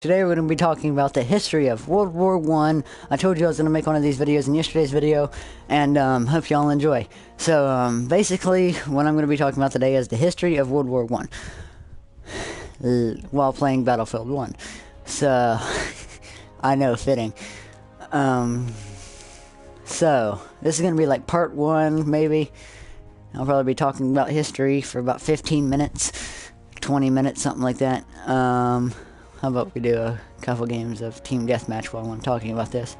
Today we're going to be talking about the history of World War One. I told you I was going to make one of these videos in yesterday's video, and hope y'all enjoy. So basically, what I'm going to be talking about today is the history of World War One while playing Battlefield 1. So, I know, fitting. So, this is going to be like part 1, maybe. I'll probably be talking about history for about 15 minutes, 20 minutes, something like that. How about we do a couple games of Team Deathmatch while I'm talking about this?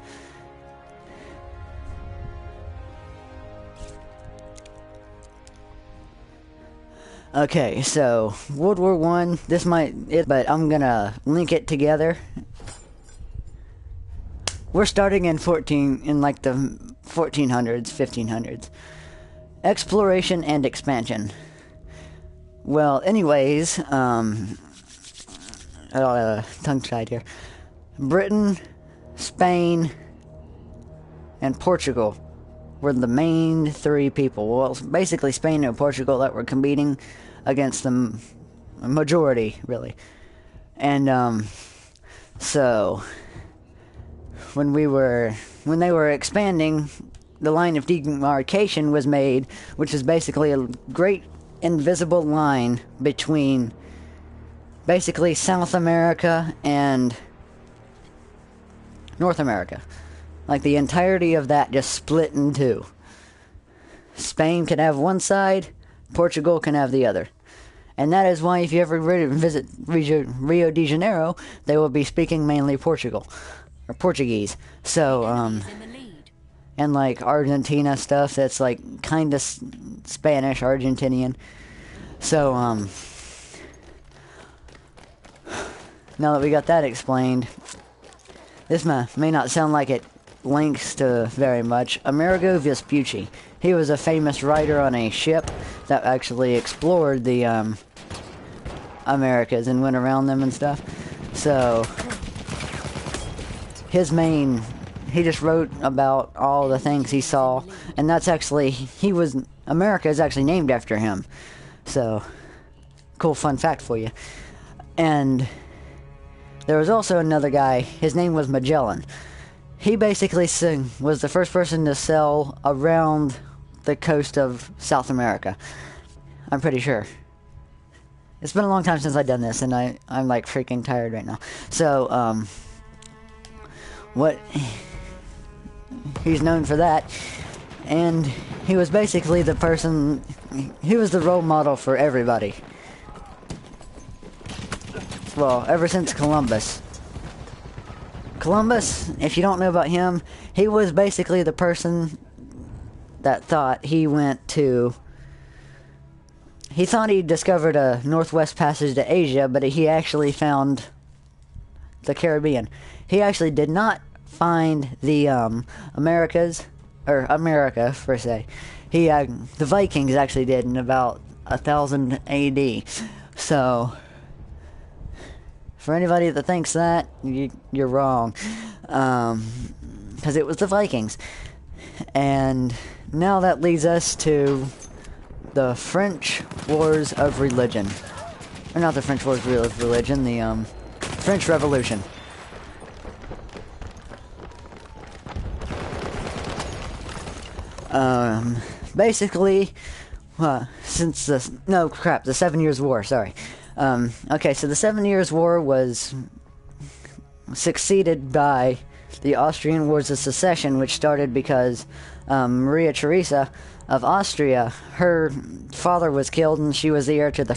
Okay, so World War One. This but I'm gonna link it together. We're starting in like the 1400s, 1500s. Exploration and expansion. Well, anyways, tongue-tied here. Britain, Spain, and Portugal were the main three people. Well, basically Spain and Portugal that were competing against the majority, really. And so when they were expanding, the line of demarcation was made, which is basically a great invisible line between basically South America and North America. Like the entirety of that just split in two. Spain can have one side, Portugal can have the other. And that is why if you ever visit Rio de Janeiro, they will be speaking mainly Portuguese. So, and like Argentina stuff, that's like kind of Spanish, Argentinian. So, now that we got that explained, this may not sound like it links to very much. Amerigo Vespucci. He was a famous writer on a ship that actually explored the Americas and went around them and stuff. So, he just wrote about all the things he saw, and that's actually, America is actually named after him. So, cool fun fact for you. And there was also another guy, his name was Magellan. He basically was the first person to sail around the coast of South America. I'm pretty sure. It's been a long time since I've done this, and I'm like freaking tired right now. So, he's known for that. And he was basically he was the role model for everybody. Well, ever since Columbus. Columbus, if you don't know about him, he was basically the person that thought he thought he discovered a northwest passage to Asia, but he actually found the Caribbean. He actually did not find the Americas, or America per se. The Vikings actually did in about 1000 AD. So, for anybody that thinks that, you're wrong. Because it was the Vikings. And now that leads us to the French Wars of Religion. Or not the French Wars of Religion, the French Revolution. Basically, since the 7 Years' War, sorry. Okay, so the 7 Years' War was succeeded by the Austrian Wars of Secession, which started because Maria Theresa of Austria, her father was killed and she was the heir to the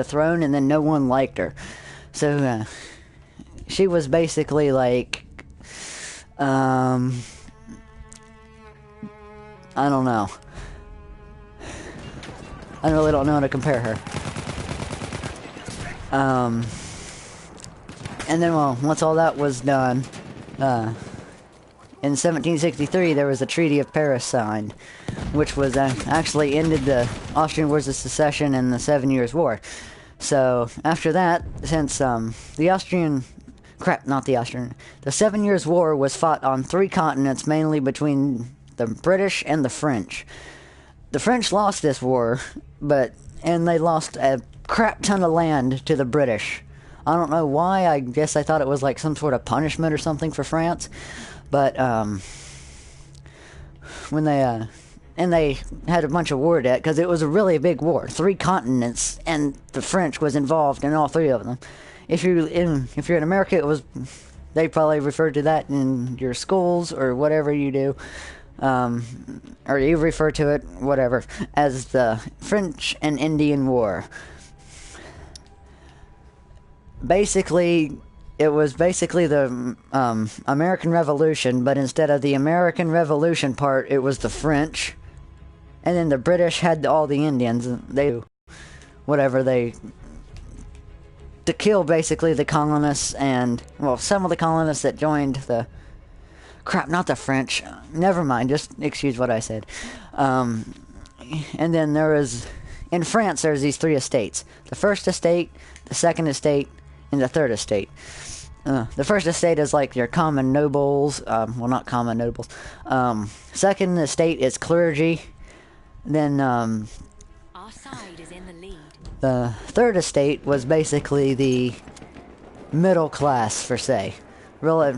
throne, and then no one liked her. So she was basically like, I don't know. I really don't know how to compare her. And then, well, once all that was done, in 1763 there was the Treaty of Paris signed, which was actually ended the Austrian Wars of Secession and the 7 Years' War. So, after that, since the 7 Years' War was fought on 3 continents, mainly between the British and the French. The French lost this war, and they lost a crap ton of land to the British I don't know why. I guess I thought it was like some sort of punishment or something for France. But when they and they had a bunch of war debt because it was a really big war, 3 continents, and the French was involved in all 3 of them. If you're in America, it was, they probably referred to that in your schools or whatever you do, or you refer to it, whatever, as the French and Indian War. Basically, it was basically the American Revolution, but instead of the American Revolution part, it was the French. And then the British had all the Indians. They, whatever, to kill basically the colonists and, well, some of the colonists that joined the, crap, not the French. Never mind, just excuse what I said. And then there was, in France, there's these 3 estates. The first estate, the second estate, and the third estate. The first estate is like your common nobles, well, not common nobles. Second estate is clergy. Then, our side is in the lead. The third estate was basically the middle class, per se. Really,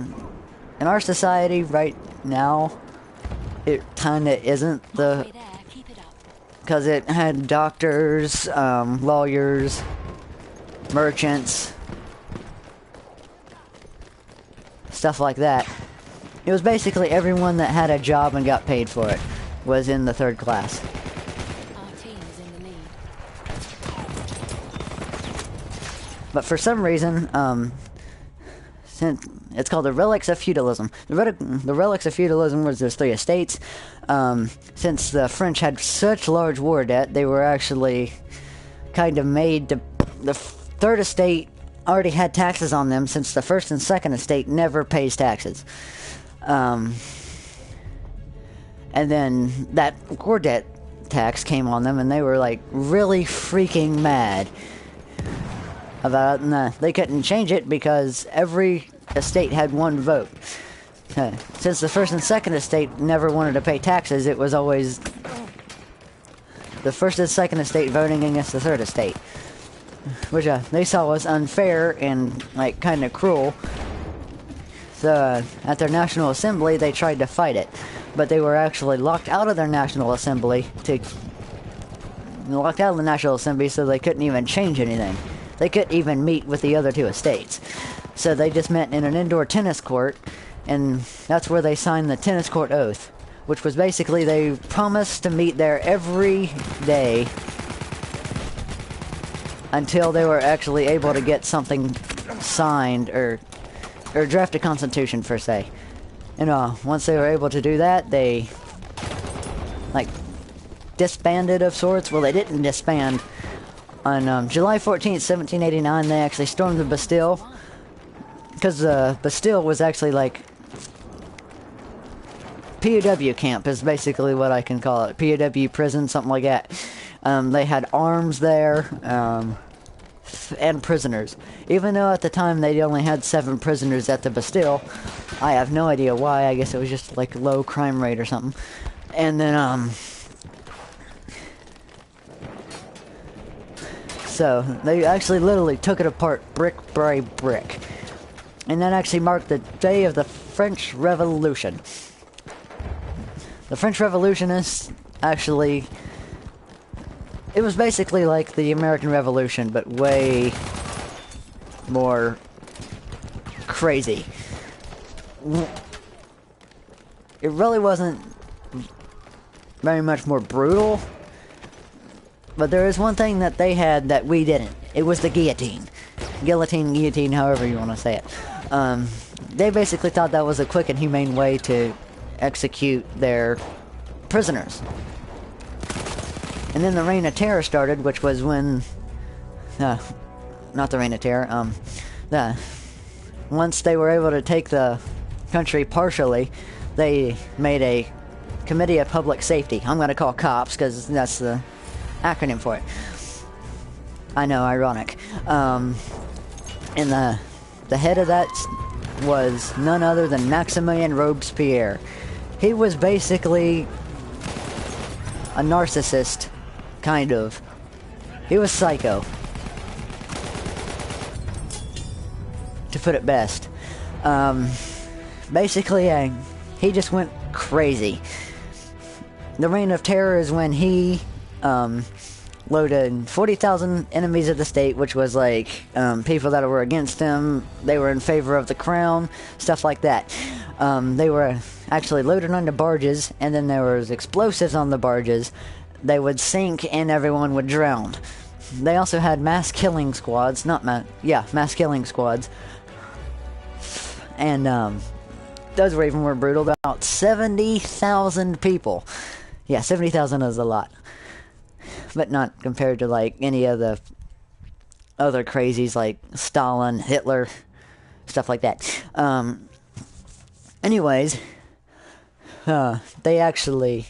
in our society right now, it kinda isn't the... because it had doctors, lawyers, merchants, stuff like that. It was basically everyone that had a job and got paid for it was in the third class. Our team is in the lead. But for some reason, since it's called the Relics of Feudalism. The Relics of Feudalism was those 3 estates. Since the French had such large war debt, they were actually kind of made to... The third estate already had taxes on them, since the first and second estate never pays taxes. And then that war debt tax came on them, and they were like really freaking mad about it. And they couldn't change it because every estate had 1 vote. Since the first and second estate never wanted to pay taxes, it was always the first and second estate voting against the third estate, which they saw was unfair and like kind of cruel. So at their National Assembly, they tried to fight it, but they were actually locked out of their National Assembly so they couldn't even change anything. They couldn't even meet with the other 2 estates. So they just met in an indoor tennis court, and that's where they signed the tennis court oath, which was basically they promised to meet there every day until they were actually able to get something signed or draft a constitution, per se. And once they were able to do that, they like disbanded of sorts. Well, they didn't disband. On July 14th, 1789, they actually stormed the Bastille, because the Bastille was actually like POW camp is basically what I can call it. POW prison, something like that. They had arms there, and prisoners. Even though at the time they only had 7 prisoners at the Bastille. I have no idea why. I guess it was just like low crime rate or something. And then, so they actually literally took it apart brick by brick. And that actually marked the day of the French Revolution. The French Revolutionists actually... It was basically like the American Revolution, but way more crazy. It really wasn't very much more brutal, but there is one thing that they had that we didn't. It was the guillotine. Guillotine, however you want to say it. They basically thought that was a quick and humane way to execute their prisoners. And then the Reign of Terror started, which was when... not the Reign of Terror, once they were able to take the country partially, they made a Committee of Public Safety. I'm going to call cops, because that's the acronym for it. I know, ironic. And the head of that was none other than Maximilien Robespierre. He was basically a narcissist, kind of. He was psycho. to put it best. Basically, he just went crazy. The Reign of Terror is when he loaded 40,000 enemies of the state, which was like people that were against him. They were in favor of the crown, stuff like that. They were actually loaded onto barges, and then there was explosives on the barges. They would sink, and everyone would drown. They also had mass killing squads, mass killing squads, and those were even more brutal. About 70,000 people. Yeah, 70,000 is a lot. But not compared to, like, any of the other crazies like Stalin, Hitler, stuff like that. Anyways, they actually,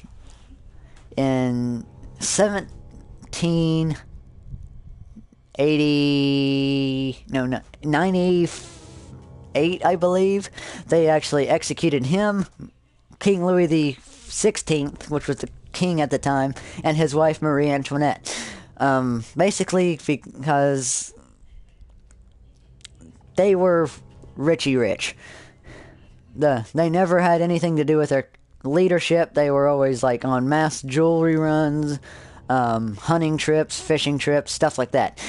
in 98, I believe, they actually executed him, King Louis the 16th, which was the king at the time, and his wife Marie Antoinette. Basically because they were richy rich. They never had anything to do with their leadership. They were always like on mass jewelry runs, hunting trips, fishing trips, stuff like that.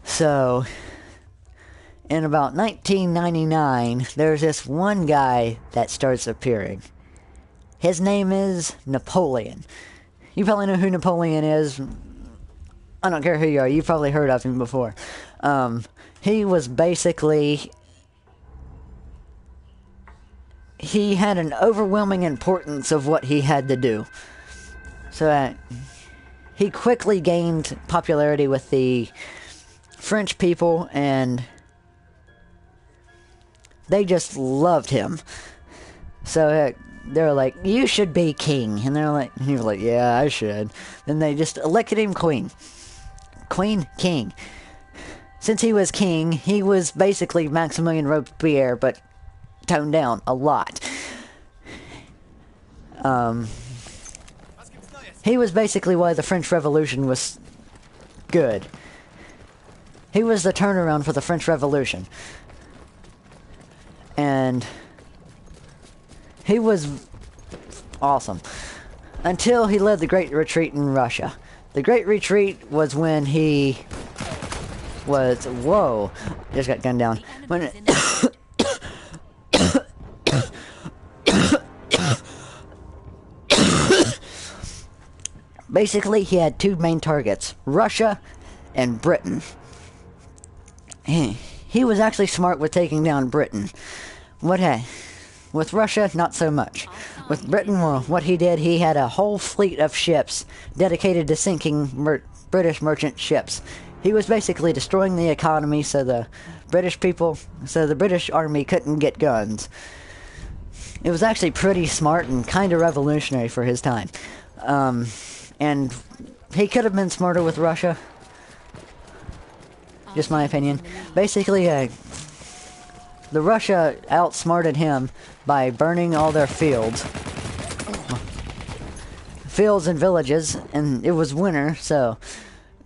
So in about 1999, there's this one guy that starts appearing. His name is Napoleon. You probably know who Napoleon is. I don't care who you are. You've probably heard of him before. He was basically... He had an overwhelming importance of what he had to do. So he quickly gained popularity with the French people, and they just loved him. So they're like, you should be king. And he was like, yeah, I should. Then they just elected him queen. King. Since he was king, he was basically Maximilian Robespierre, but toned down a lot. He was basically why the French Revolution was good. He was the turnaround for the French Revolution. And he was awesome. Until he led the Great Retreat in Russia. The Great Retreat was when he was... Whoa! Just got gunned down. When basically, he had two main targets. Russia and Britain. He was actually smart with taking down Britain. With Russia, not so much. With Britain, well, what he did, he had a whole fleet of ships dedicated to sinking British merchant ships. He was basically destroying the economy so the British army couldn't get guns. It was actually pretty smart and kind of revolutionary for his time. And he could have been smarter with Russia. Just my opinion. Basically, the Russia outsmarted him by burning all their fields and villages, and it was winter, so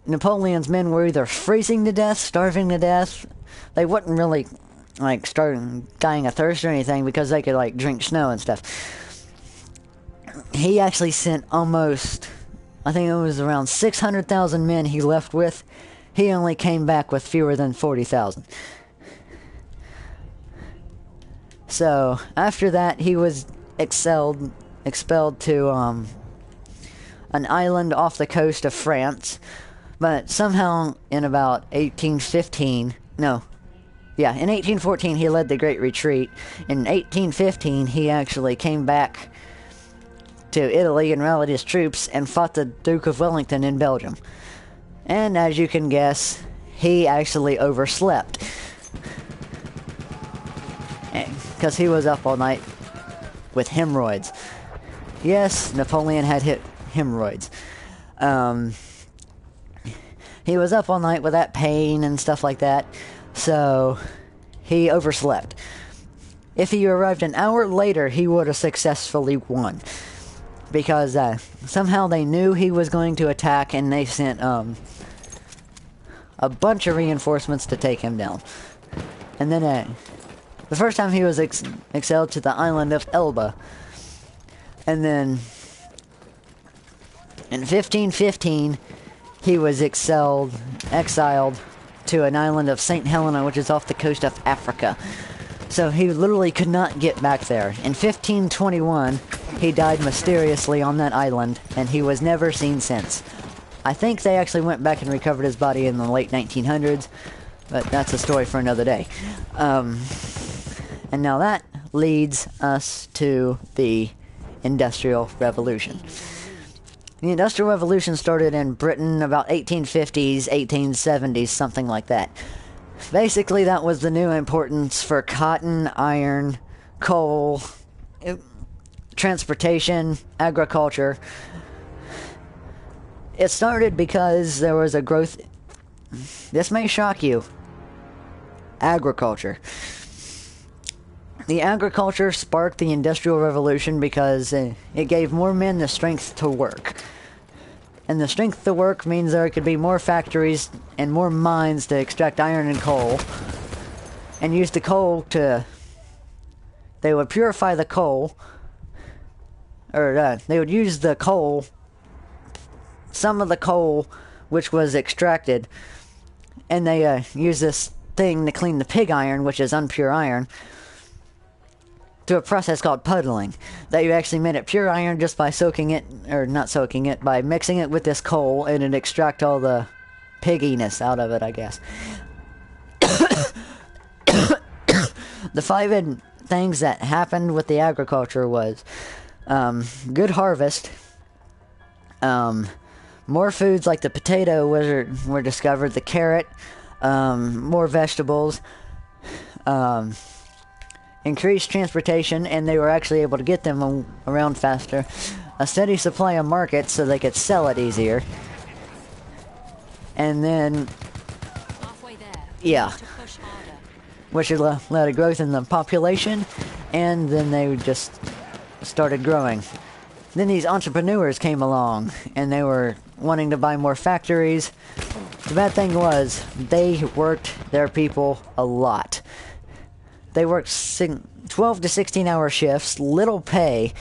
Napoleon's men were either freezing to death, starving to death. They wouldn't really like start dying of thirst or anything because they could like drink snow and stuff. He actually sent almost, I think it was around 600,000 men he left with. He only came back with fewer than 40,000. So, after that, he was expelled to an island off the coast of France. But somehow, in about 1814, he led the Great Retreat. In 1815, he actually came back to Italy and rallied his troops and fought the Duke of Wellington in Belgium. And as you can guess, he actually overslept. Because he was up all night with hemorrhoids. Yes, Napoleon had hemorrhoids. He was up all night with that pain and stuff like that. So, he overslept. If he arrived an hour later, he would have successfully won. Because somehow they knew he was going to attack, and they sent a bunch of reinforcements to take him down. And then the first time he was exiled to the island of Elba. And then in 1515, he was exiled to an island of St. Helena, which is off the coast of Africa. So he literally could not get back there. In 1521, he died mysteriously on that island, and he was never seen since. I think they actually went back and recovered his body in the late 1900s, but that's a story for another day. And now that leads us to the Industrial Revolution. The Industrial Revolution started in Britain about 1850s, 1870s, something like that. Basically, that was the new importance for cotton, iron, coal, transportation, agriculture. It started because there was a growth. This may shock you. Agriculture. The agriculture sparked the Industrial Revolution because it gave more men the strength to work. And the strength to work means there could be more factories and more mines to extract iron and coal. And use the coal to... They would purify the coal. Or they would use the coal... Some of the coal which was extracted. And they use this thing to clean the pig iron, which is unpure iron, to a process called puddling. That you actually made it pure iron just by soaking it, or not soaking it, by mixing it with this coal, and it extract all the pigginess out of it, I guess. The five things that happened with the agriculture was good harvest, more foods like the potato were discovered, the carrot, more vegetables, increased transportation, and they were actually able to get them around faster. A steady supply of markets so they could sell it easier. And then, Halfway there. yeah, To push harder. which led to growth in the population, and then they just started growing. Then these entrepreneurs came along, and they were wanting to buy more factories. The bad thing was, they worked their people a lot. They worked 12 to 16-hour shifts, little pay,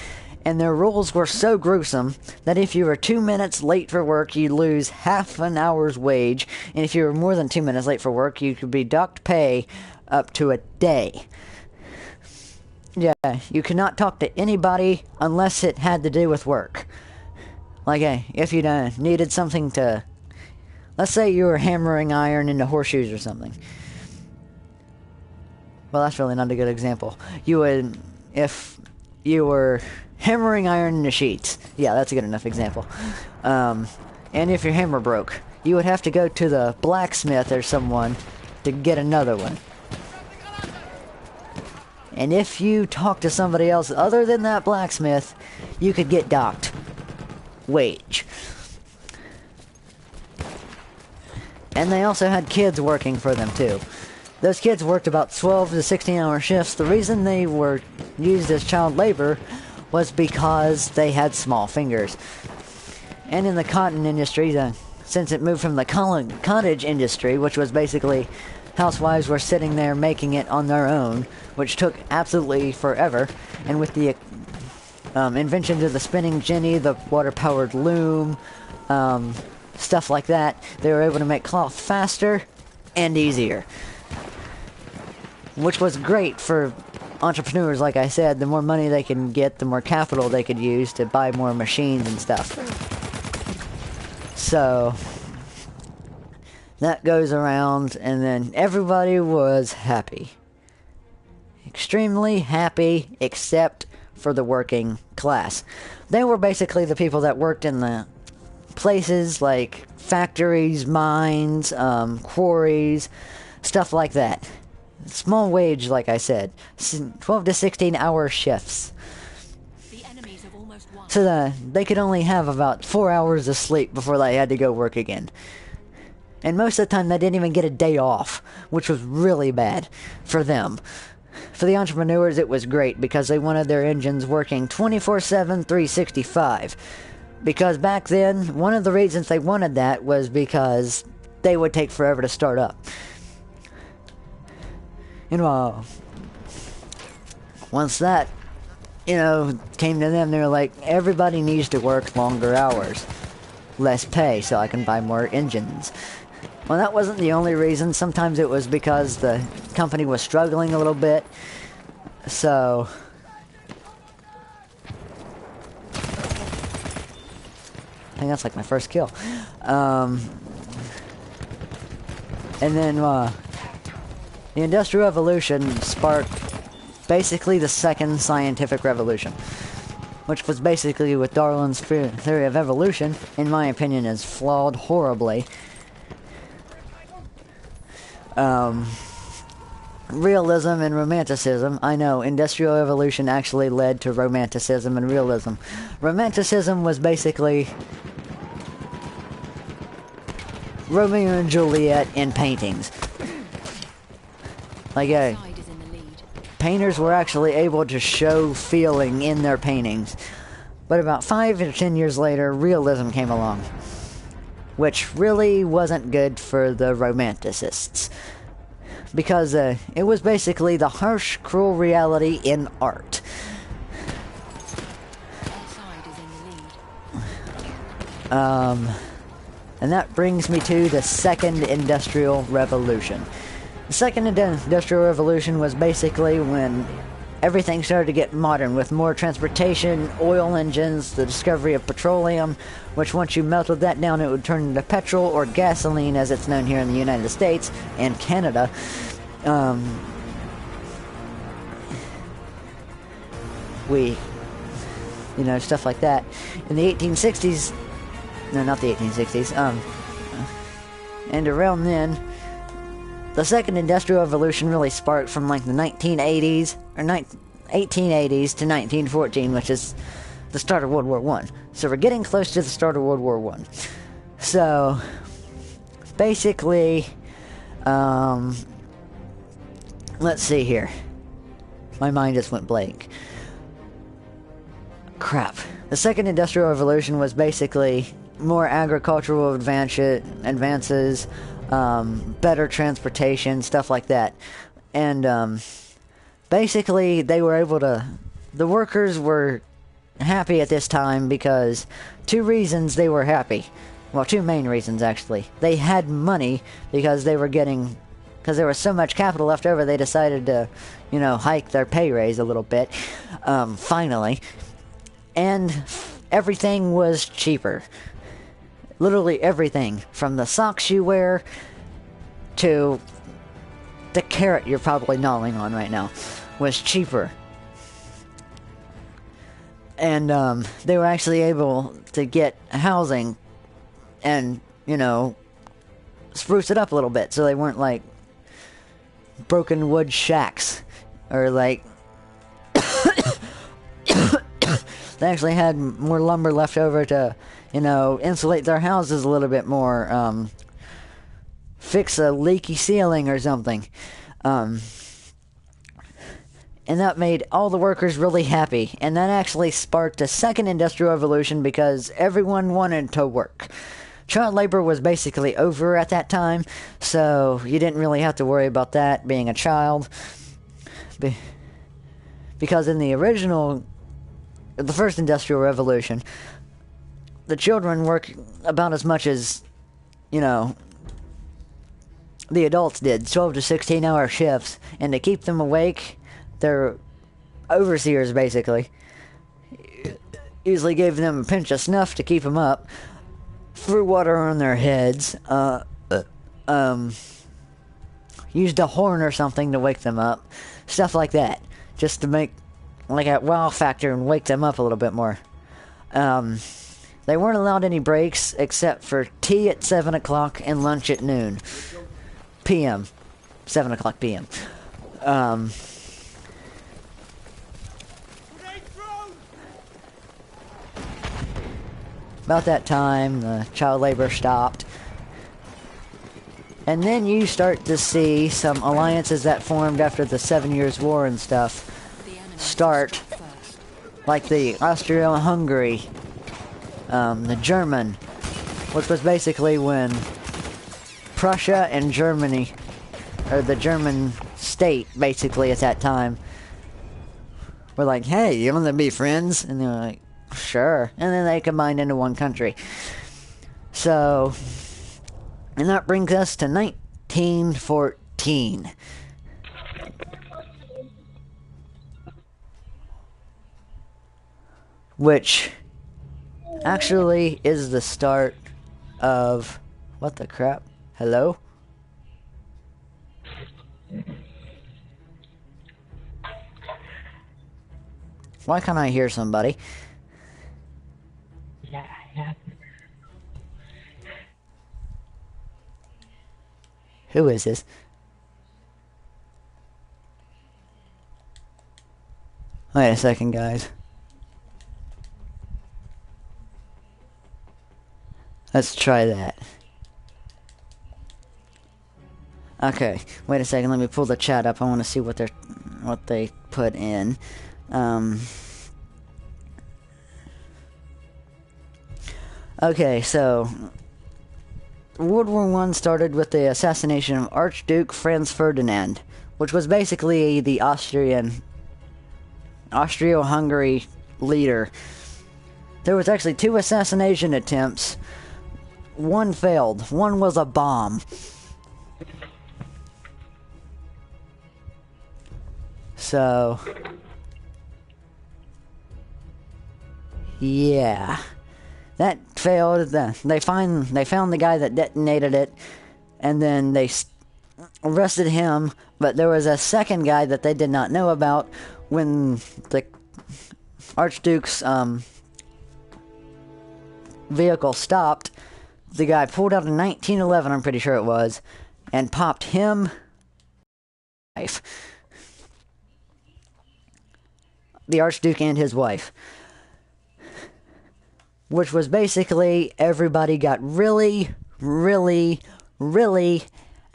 and their rules were so gruesome that if you were 2 minutes late for work, you'd lose half an hour's wage, and if you were more than 2 minutes late for work, you could be docked pay up to a day. Yeah, you could not talk to anybody unless it had to do with work. Like, if you needed something to... Let's say you were hammering iron into horseshoes or something. Well, that's really not a good example. You would... If you were hammering iron into sheets. Yeah, that's a good enough example. And if your hammer broke, you would have to go to the blacksmith or someone to get another one. And if you talk to somebody else other than that blacksmith, you could get docked wage. And they also had kids working for them too. Those kids worked about 12 to 16-hour shifts. The reason they were used as child labor was because they had small fingers. And in the cotton industry, since it moved from the cottage industry, which was basically housewives were sitting there making it on their own, which took absolutely forever, and with the inventions of the spinning jenny, the water-powered loom, stuff like that, they were able to make cloth faster and easier. Which was great for entrepreneurs, like I said. The more money they can get, the more capital they could use to buy more machines and stuff. So that goes around, and then everybody was happy. Extremely happy, except for the working class. They were basically the people that worked in the places like factories, mines, quarries, stuff like that. Small wage, like I said. 12 to 16-hour shifts. The enemies have almost won. So they could only have about 4 hours of sleep before they had to go work again. And most of the time they didn't even get a day off, which was really bad for them. For the entrepreneurs, it was great because they wanted their engines working 24/7, 365. Because back then, one of the reasons they wanted that was because they would take forever to start up. And once that, came to them, they were like, everybody needs to work longer hours, less pay, so I can buy more engines. Well, that wasn't the only reason. Sometimes it was because the company was struggling a little bit. So I think that's like my first kill. And then the Industrial Revolution sparked basically the second scientific revolution, which was basically with Darwin's theory of evolution, in my opinion, is flawed horribly. Realism and romanticism. I know, Industrial Revolution actually led to romanticism and realism. Romanticism was basically Romeo and Juliet in paintings. Like, painters were actually able to show feeling in their paintings. But about 5 to 10 years later, realism came along, which really wasn't good for the romanticists, because it was basically the harsh, cruel reality in art. And that brings me to the Second Industrial Revolution. The Second Industrial Revolution was basically when everything started to get modern, with more transportation, oil engines, the discovery of petroleum, which once you melted that down, it would turn into petrol or gasoline, as it's known here in the United States and Canada. Stuff like that. In the 1860s, no, not the 1860s, and around then, the Second Industrial Revolution really sparked from like the 1880s to 1914, which is the start of World War I. So we're getting close to the start of World War I. So basically, let's see here. My mind just went blank. Crap. The Second Industrial Revolution was basically more agricultural advances, better transportation, stuff like that. And basically they were able to, the workers were happy at this time because two reasons they were happy. Well, two main reasons actually. They had money because there was so much capital left over, they decided to, hike their pay raise a little bit, finally. And everything was cheaper. Literally everything, from the socks you wear to the carrot you're probably gnawing on right now, was cheaper. And they were actually able to get housing and, spruce it up a little bit, so they weren't like broken wood shacks, or like they actually had more lumber left over to, insulate their houses a little bit more, fix a leaky ceiling or something. And that made all the workers really happy. And that actually sparked a second industrial revolution because everyone wanted to work. Child labor was basically over at that time, so you didn't really have to worry about that being a child. Because in the first industrial revolution, the children work about as much as, the adults did, 12 to 16-hour shifts, and to keep them awake, their overseers basically usually gave them a pinch of snuff to keep them up, threw water on their heads, used a horn or something to wake them up, stuff like that, just to make like a wow factor and wake them up a little bit more. They weren't allowed any breaks except for tea at 7 o'clock and lunch at noon p.m. 7 o'clock p.m. About that time, the child labor stopped. And then you start to see some alliances that formed after the 7 Years' War and stuff start, like the Austria-Hungary, the German, which was basically when Prussia and Germany, or the German state, basically, at that time, were like, hey, you want to be friends? And they were like, sure. And then they combined into one country. So, and that brings us to 1914. Which actually is the start of... What the crap? Hello? Why can't I hear somebody? Yeah, yeah. Who is this? Wait a second, guys. Let's try that. Okay, wait a second. Let me pull the chat up. I want to see what they put in. Okay, so World War I started with the assassination of Archduke Franz Ferdinand, which was basically the Austro-Hungary leader. There was actually 2 assassination attempts. One failed. One was a bomb. So, yeah, that failed. They found the guy that detonated it, and then they arrested him. But there was a second guy that they did not know about when the Archduke's vehicle stopped. The guy pulled out in 1911, I'm pretty sure it was, and popped him. The Archduke and his wife. Which was basically everybody got really, really, really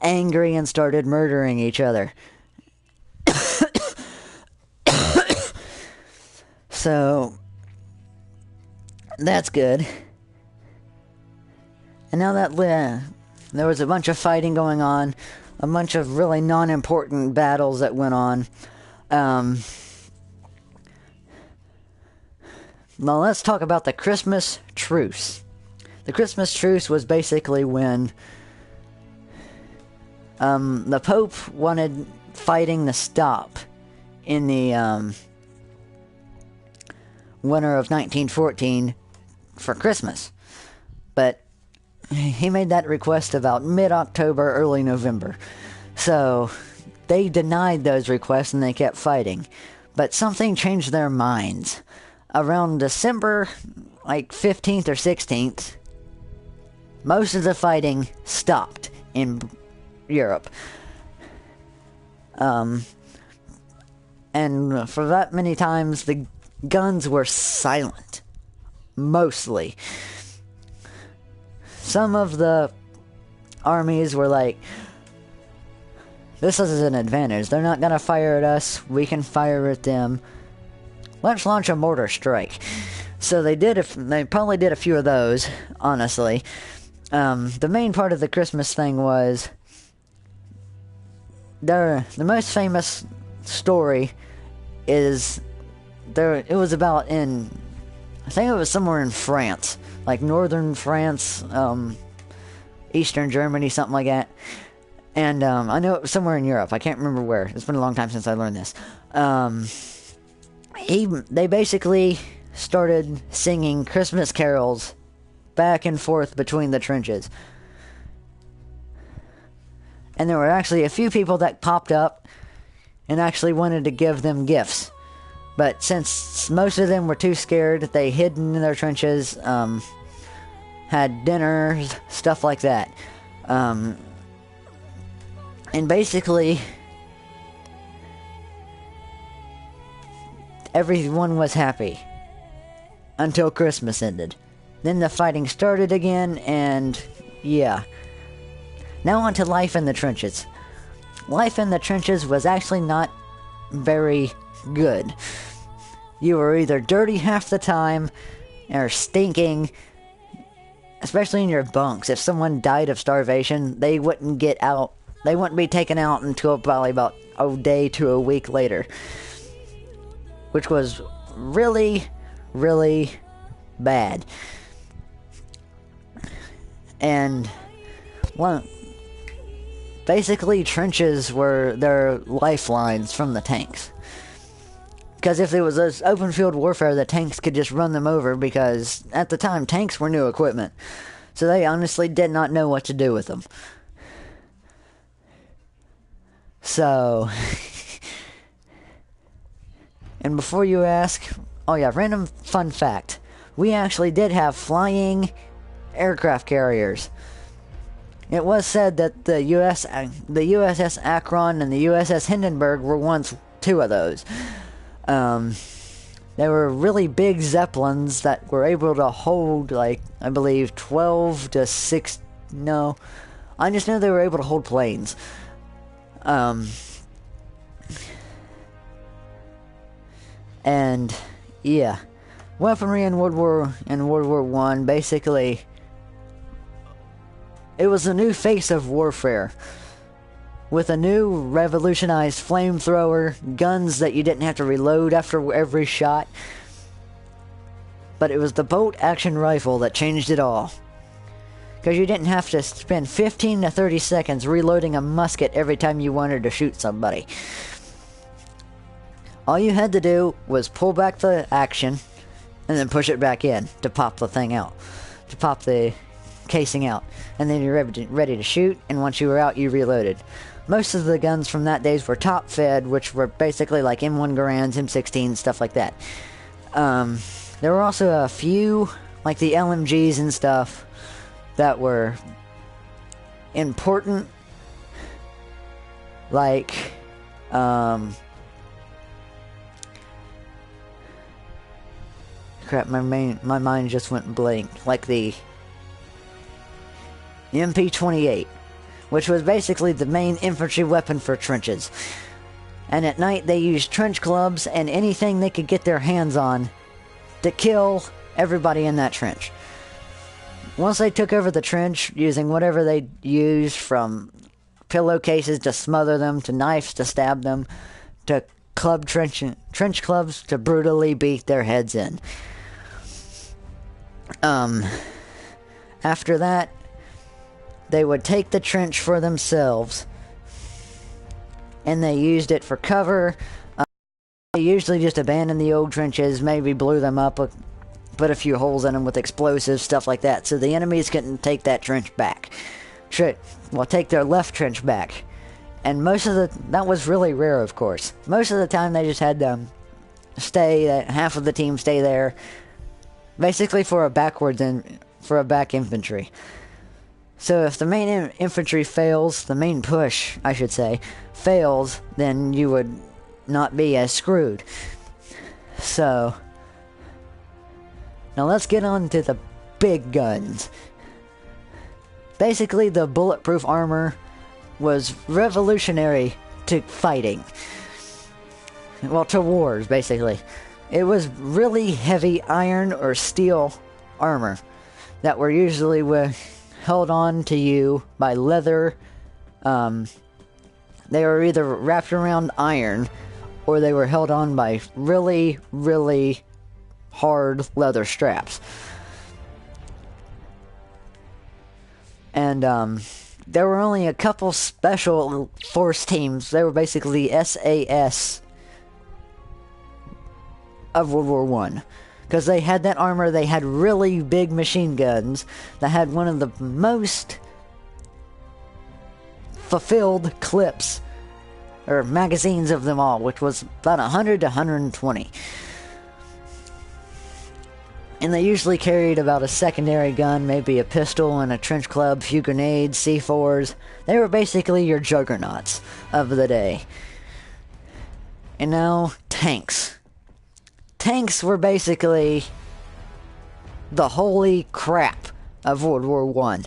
angry and started murdering each other. So, that's good. And now that there was a bunch of fighting going on, a bunch of really non-important battles that went on. Now let's talk about the Christmas truce. The Christmas truce was basically when the Pope wanted fighting to stop in the winter of 1914 for Christmas. But he made that request about mid-October, early November. So they denied those requests and they kept fighting. But something changed their minds. Around December, like 15th or 16th, most of the fighting stopped in Europe. And for that many times, the guns were silent. Mostly. Some of the armies were like, this is an advantage. They're not gonna fire at us. We can fire at them. Let's launch a mortar strike. So they probably did a few of those, honestly. The main part of the Christmas thing was the most famous story is it was about I think it was somewhere in France, like northern France, eastern Germany, something like that. And I know it was somewhere in Europe. I can't remember where. It's been a long time since I learned this. They basically started singing Christmas carols back and forth between the trenches. And there were actually a few people that popped up and actually wanted to give them gifts. But since most of them were too scared, they hid in their trenches, had dinners, stuff like that. And basically, everyone was happy until Christmas ended. Then the fighting started again, and yeah. Now on to life in the trenches. Life in the trenches was actually not very good. You were either dirty half the time, or stinking, especially in your bunks, if someone died of starvation, they wouldn't get out. They wouldn't be taken out until probably about a day to a week later. Which was really, really bad. And, well, basically trenches were their lifelines from the tanks. Because if it was this open field warfare, the tanks could just run them over, because at the time tanks were new equipment. So they honestly did not know what to do with them. So, and before you ask, oh yeah, random fun fact. We actually did have flying aircraft carriers. It was said that the USS Akron and the USS Hindenburg were once two of those. They were really big zeppelins that were able to hold, like, I believe 12 to 6, no, I just know they were able to hold planes. And yeah, weaponry in World War I, basically, it was a new face of warfare, with a new revolutionized flamethrower, guns that you didn't have to reload after every shot. But it was the bolt action rifle that changed it all, because you didn't have to spend 15 to 30 seconds reloading a musket every time you wanted to shoot somebody. All you had to do was pull back the action and then push it back in to pop the thing out, to pop the casing out, and then you're ready to shoot, and once you were out, you reloaded. Most of the guns from that days were top fed, which were basically like M1 Garands, M16, stuff like that. There were also a few, like the LMGs and stuff, that were important, like, crap, my mind just went blank, like the MP-28, which was basically the main infantry weapon for trenches. And at night they used trench clubs and anything they could get their hands on to kill everybody in that trench. Once they took over the trench, using whatever they used, from pillowcases to smother them, to knives to stab them, to trench clubs to brutally beat their heads in. After that, they would take the trench for themselves, and they used it for cover. They usually just abandoned the old trenches, maybe blew them up, put a few holes in them with explosives, stuff like that, so the enemies couldn't take that trench back. Take their left trench back. And that was really rare, of course. Most of the time they just had them half of the team stay there, basically for a back infantry. So if the main infantry fails, the main push, I should say, fails, then you would not be as screwed. So, now let's get on to the big guns. Basically, the bulletproof armor was revolutionary to fighting. Well, to wars, basically. It was really heavy iron or steel armor that were usually held on to you by leather. They were either wrapped around iron, or they were held on by really, really hard leather straps. And there were only a couple special force teams. They were basically SAS of World War I. Because they had that armor, they had really big machine guns that had one of the most fulfilled clips, or magazines of them all, which was about 100 to 120. And they usually carried about a secondary gun, maybe a pistol and a trench club, few grenades, C4s. They were basically your juggernauts of the day. And now, tanks. Tanks were basically the holy crap of World War I.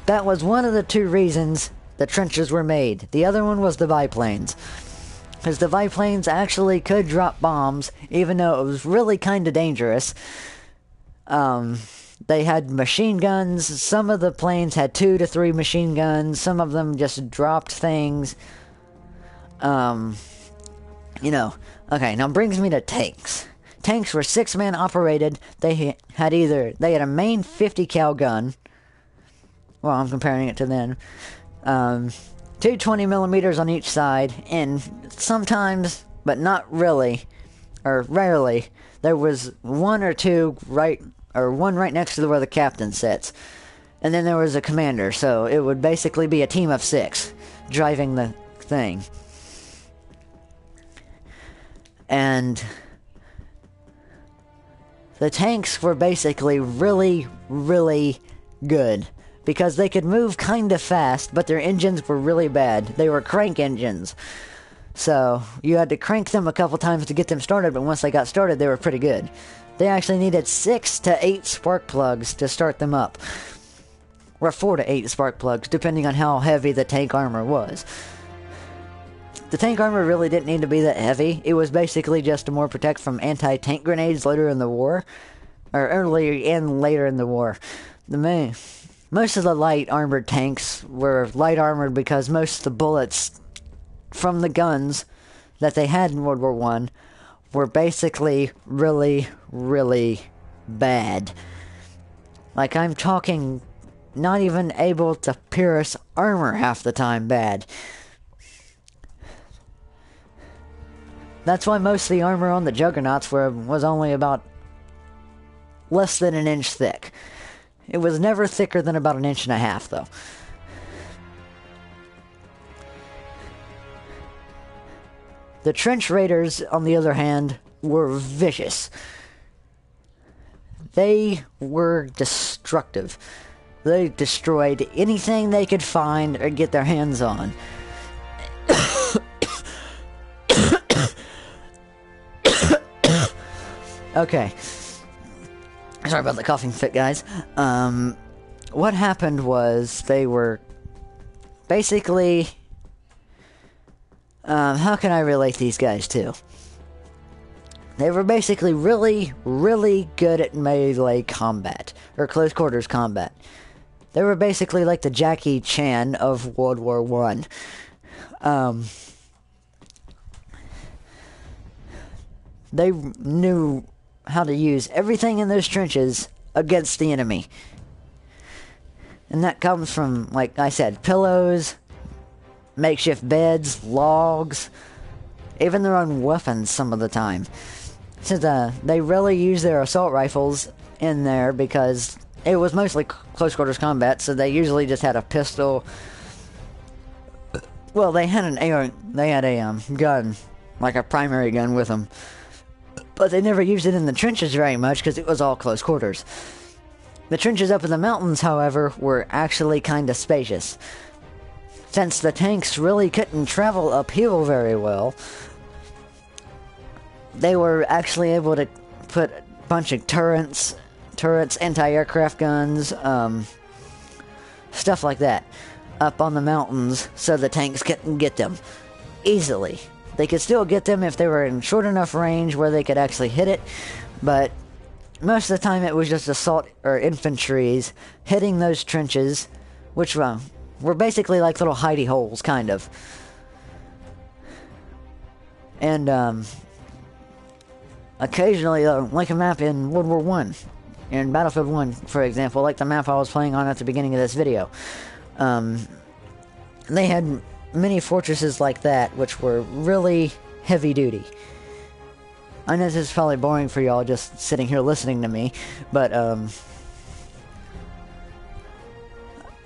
That was one of the two reasons the trenches were made. The other one was the biplanes. Because the biplanes actually could drop bombs, even though it was really kind of dangerous. They had machine guns. Some of the planes had 2 to 3 machine guns. Some of them just dropped things. You know. Okay, now brings me to tanks. Tanks were 6-man operated. They had a main 50 cal gun. Well, I'm comparing it to then. 2 20 millimeters on each side, and sometimes, but not really, or rarely, there was one or two one right next to where the captain sits. And then there was a commander, so it would basically be a team of 6 driving the thing. And the tanks were basically really, really good. Because they could move kind of fast, but their engines were really bad. They were crank engines. So, you had to crank them a couple times to get them started, but once they got started, they were pretty good. They actually needed 6 to 8 spark plugs to start them up. Or 4 to 8 spark plugs, depending on how heavy the tank armor was. The tank armor really didn't need to be that heavy. It was basically just to more protect from anti-tank grenades later in the war. Or early and later in the war. Most of the light armored tanks were light armored because most of the bullets from the guns that they had in World War I were basically really, really bad. Like, I'm talking not even able to pierce armor half the time bad. That's why most of the armor on the Juggernauts was only about less than an inch thick. It was never thicker than about an inch and a half, though. The trench raiders, on the other hand, were vicious. They were destructive. They destroyed anything they could find or get their hands on. Okay. Sorry about the coughing fit, guys. What happened was they were basically... how can I relate these guys to? They were basically really, really good at melee combat, or close quarters combat. They were basically like the Jackie Chan of World War I. They knew how to use everything in those trenches against the enemy. And that comes from, like I said, pillows, makeshift beds, logs, even their own weapons some of the time. So they really used their assault rifles in there because it was mostly close quarters combat, so they usually just had a pistol. Well, they had a gun, like a primary gun with them. But they never used it in the trenches very much because it was all close quarters. The trenches up in the mountains, however, were actually kind of spacious. Since the tanks really couldn't travel uphill very well, they were actually able to put a bunch of turrets, anti-aircraft guns, stuff like that, up on the mountains so the tanks couldn't get them easily. They could still get them if they were in short enough range where they could actually hit it, but most of the time it was just assault or infantries hitting those trenches, which were basically like little hidey holes, kind of. And occasionally, like a map in World War I, in Battlefield 1, for example, like the map I was playing on at the beginning of this video, they had many fortresses like that, which were really heavy duty. I know this is probably boring for y'all just sitting here listening to me, but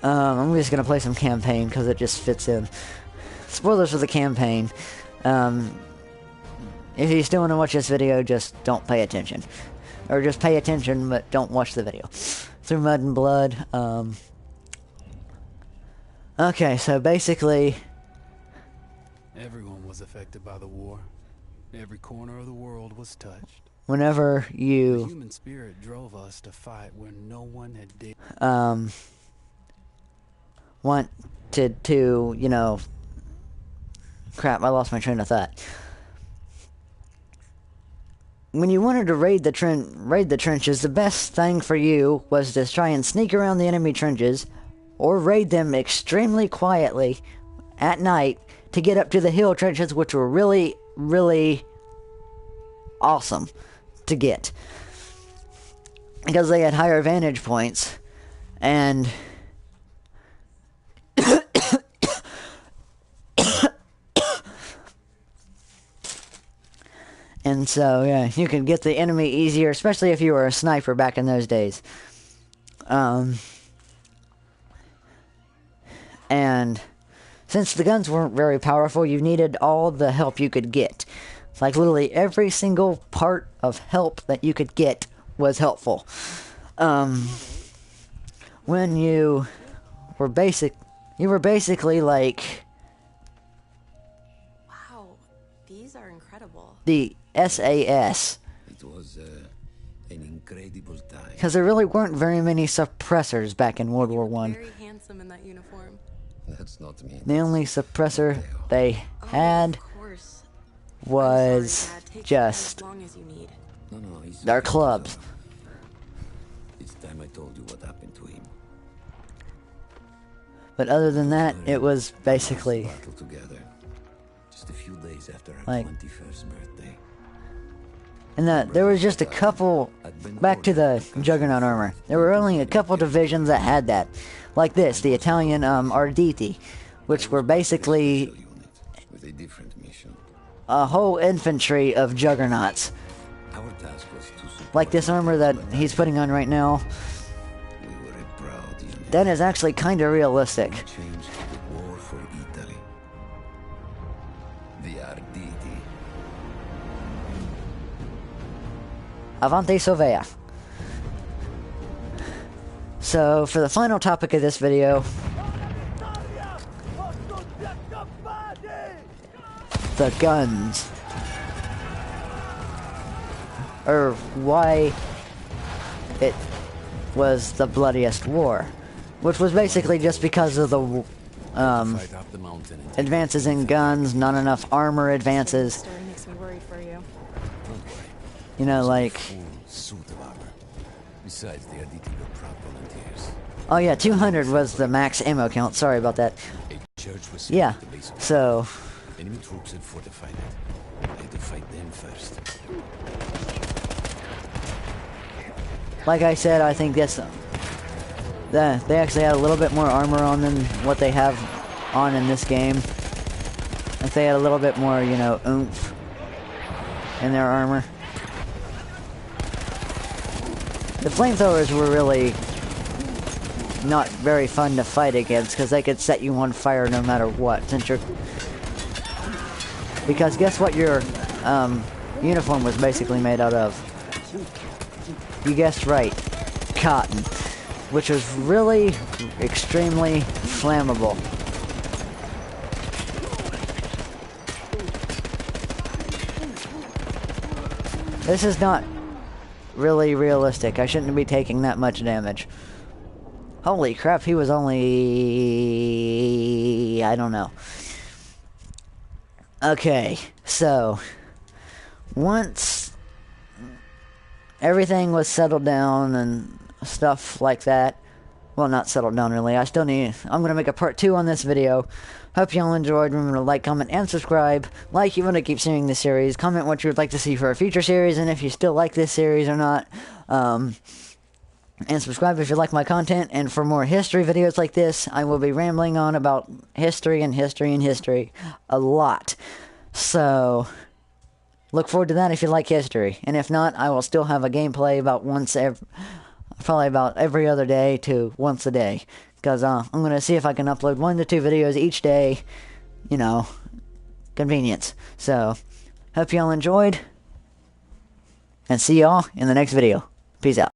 I'm just gonna play some campaign because it just fits in. Spoilers for the campaign. If you still want to watch this video, just don't pay attention. Or just pay attention, but don't watch the video. Through Mud and Blood. Okay, so basically... Everyone was affected by the war. Every corner of the world was touched. Whenever you... The human spirit drove us to fight where no one had dared. Wanted to, you know... Crap, I lost my train of thought. when you wanted to raid the trenches, the best thing for you was to try and sneak around the enemy trenches, or raid them extremely quietly at night to get up to the hill trenches, which were really, really awesome to get because they had higher vantage points. And and so, yeah, you could get the enemy easier, especially if you were a sniper back in those days. And since the guns weren't very powerful, you needed all the help you could get. Like, literally every single part of help that you could get was helpful. When you were basically like... Wow, these are incredible. The SAS. It was an incredible time. Because there really weren't very many suppressors back in World War One. Very handsome in that uniform. That's not me. The only suppressor they had Of course. was Sorry, Dad. Take just as long as you need. No, he's their okay. clubs. It's time I told you what happened to him. But other than that, it was basically Battle together. Just a few days after our like... 21st birthday. And there was just a couple, back to the Juggernaut armor, there were only a couple divisions that had that. Like this, the Italian Arditi, which were basically With a different mission. a whole infantry of Juggernauts. Our task was to support Like this armor that he's putting on right now, We were a proud unit. that is actually kind of realistic. Changed the war for Italy. The Arditi. Avanti Sovea. So, for the final topic of this video, the guns. Or why it was the bloodiest war. Which was basically just because of the Fight up the mountain and advances in guns, not enough armor advances. Story makes me worried for you. You know, like... full suit of armor. Besides, the Arditi were proud volunteers. Oh yeah, 200 was the max ammo count. Sorry about that. A church was Yeah, at the base of so... enemy troops had fortified it. I had to fight them first. Like I said, I think that's... they actually had a little bit more armor on than what they have on in this game. If they had a little bit more, you know, oomph in their armor. The flamethrowers were really not very fun to fight against because they could set you on fire no matter what. Since you're... Because guess what your uniform was basically made out of? You guessed right. Cotton. Which was really extremely flammable. This is not really realistic. I shouldn't be taking that much damage. Holy crap, he was only... I don't know. Okay, so... Once everything was settled down and stuff like that. Well, not settled down really. I'm going to make a part 2 on this video. Hope y'all enjoyed. Remember to like, comment, and subscribe. Like if you want to keep seeing this series. Comment what you would like to see for a future series, and if you still like this series or not. And subscribe if you like my content. And for more history videos like this, I will be rambling on about history and history and history a lot. So... look forward to that if you like history. And if not, I will still have a gameplay about probably about every other day to once a day. Because I'm going to see if I can upload 1 to 2 videos each day. You know, convenience. So, hope y'all enjoyed. And see y'all in the next video. Peace out.